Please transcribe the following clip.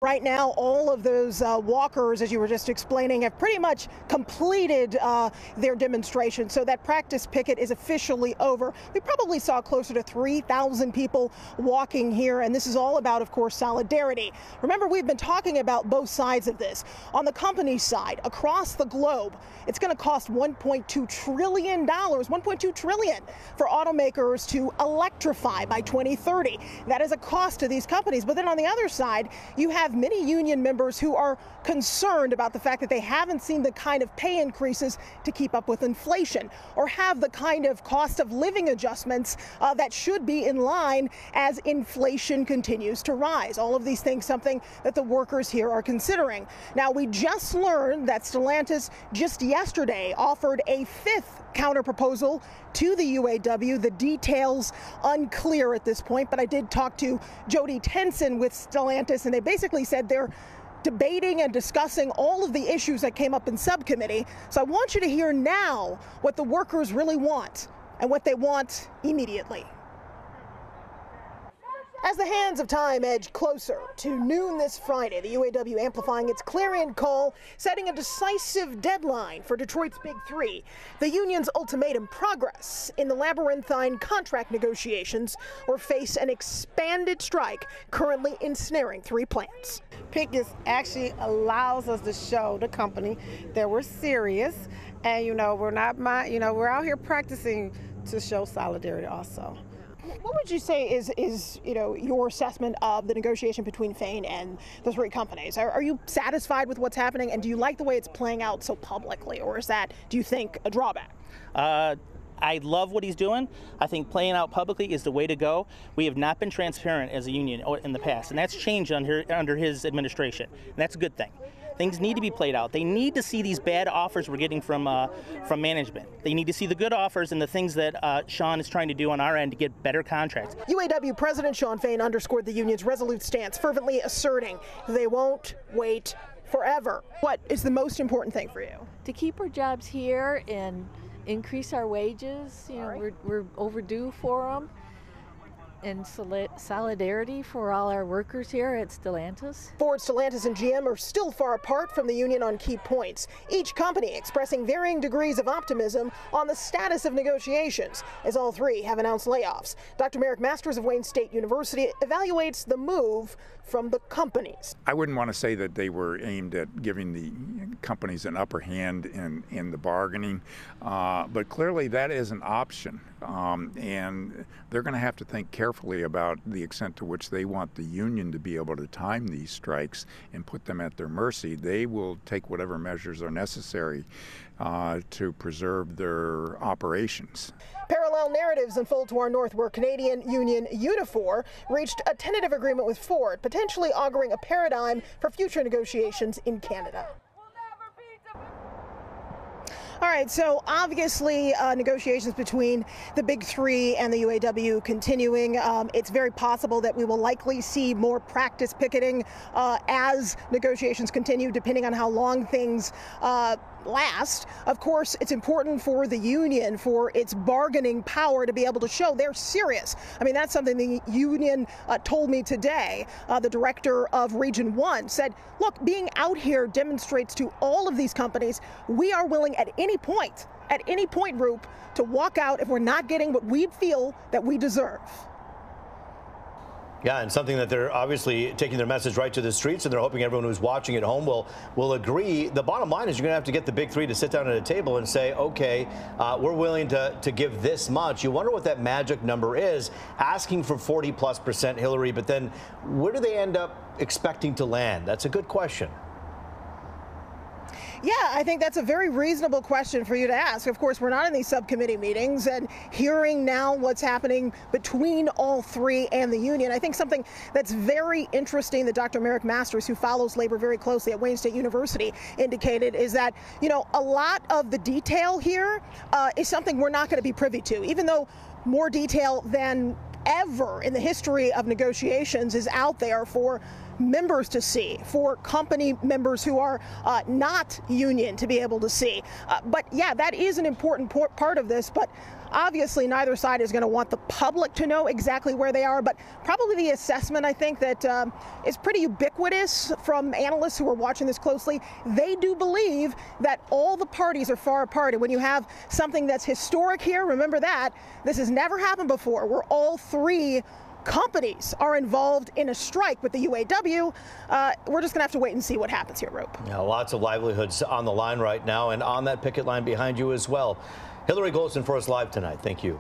Right now, all of those walkers, as you were just explaining, have pretty much completed their demonstration. So that practice picket is officially over. We probably saw closer to 3,000 people walking here, and this is all about, of course, solidarity. Remember, we've been talking about both sides of this. On the company side, across the globe, it's going to cost $1.2 trillion, $1.2 trillion for automakers to electrify by 2030. That is a cost to these companies. But then on the other side, you have many union members who are concerned about the fact that they haven't seen the kind of pay increases to keep up with inflation, or have the kind of cost of living adjustments that should be in line as inflation continues to rise. All of these things, something that the workers here are considering. Now, we just learned that Stellantis just yesterday offered a fifth counterproposal to the UAW. The details unclear at this point, but I did talk to Jody Tenson with Stellantis, and they basically said they're debating and discussing all of the issues that came up in subcommittee. So I want you to hear now what the workers really want and what they want immediately. As the hands of time edge closer to noon this Friday, the UAW amplifying its clarion call, setting a decisive deadline for Detroit's Big Three. The union's ultimatum: progress in the labyrinthine contract negotiations or face an expanded strike currently ensnaring 3 plants. Picket actually allows us to show the company that we're serious, and we're not we're out here practicing to show solidarity also. What would you say is your assessment of the negotiation between Fain and the 3 companies? Are you satisfied with what's happening, and do you like the way it's playing out so publicly, or is that, do you think, a drawback? I love what he's doing. I think playing out publicly is the way to go. We have not been transparent as a union in the past, and that's changed under his administration, and that's a good thing. Things need to be played out. They need to see these bad offers we're getting from management. They need to see the good offers and the things that Sean is trying to do on our end to get better contracts. UAW President Shawn Fain underscored the union's resolute stance, fervently asserting they won't wait forever. What is the most important thing for you? To keep our jobs here and increase our wages. We're overdue for them. And solidarity for all our workers here at Stellantis. Ford, Stellantis, and GM are still far apart from the union on key points, each company expressing varying degrees of optimism on the status of negotiations, as all 3 have announced layoffs. Dr. Merrick Masters of Wayne State University evaluates the move from the companies. I wouldn't want to say that they were aimed at giving the companies an upper hand in the bargaining, but clearly that is an option, and they're going to have to think carefully about the extent to which they want the union to be able to time these strikes and put them at their mercy. They will take whatever measures are necessary to preserve their operations. Parallel narratives unfold to our north, where Canadian union Unifor reached a tentative agreement with Ford, potentially auguring a paradigm for future negotiations in Canada. All right, so obviously negotiations between the Big Three and the UAW continuing. It's very possible that we will likely see more practice picketing as negotiations continue, depending on how long things last. Of course, it's important for the union, for its bargaining power, to be able to show they're serious. I mean, that's something the union told me today. The director of Region 1 said, look, being out here demonstrates to all of these companies we are willing at any point, Roop, to walk out if we're not getting what we feel that we deserve. Yeah, and something that they're obviously taking their message right to the streets, and they're hoping everyone who's watching at home will agree. The bottom line is you're going to have to get the Big Three to sit down at a table and say, okay, we're willing to give this much. You wonder what that magic number is, asking for 40+%, Hillary, but then where do they end up expecting to land? That's a good question. Yeah, I think that's a very reasonable question for you to ask. Of course, we're not in these subcommittee meetings, and hearing now what's happening between all 3 and the union, I think something that's very interesting that Dr. Merrick Masters, who follows labor very closely at Wayne State University, indicated is that, a lot of the detail here is something we're not going to be privy to, even though more detail than ever in the history of negotiations is out there for members to see, for company members who are not union to be able to see. But yeah, that is an important part of this. But obviously, neither side is going to want the public to know exactly where they are, but probably the assessment, I think, that is pretty ubiquitous from analysts who are watching this closely. They do believe that all the parties are far apart. And when you have something that's historic here, remember that, this has never happened before, where all three companies are involved in a strike with the UAW. We're just going to have to wait and see what happens here, Rope. Yeah, lots of livelihoods on the line right now, and on that picket line behind you as well. Hillary Golson for us live tonight. Thank you.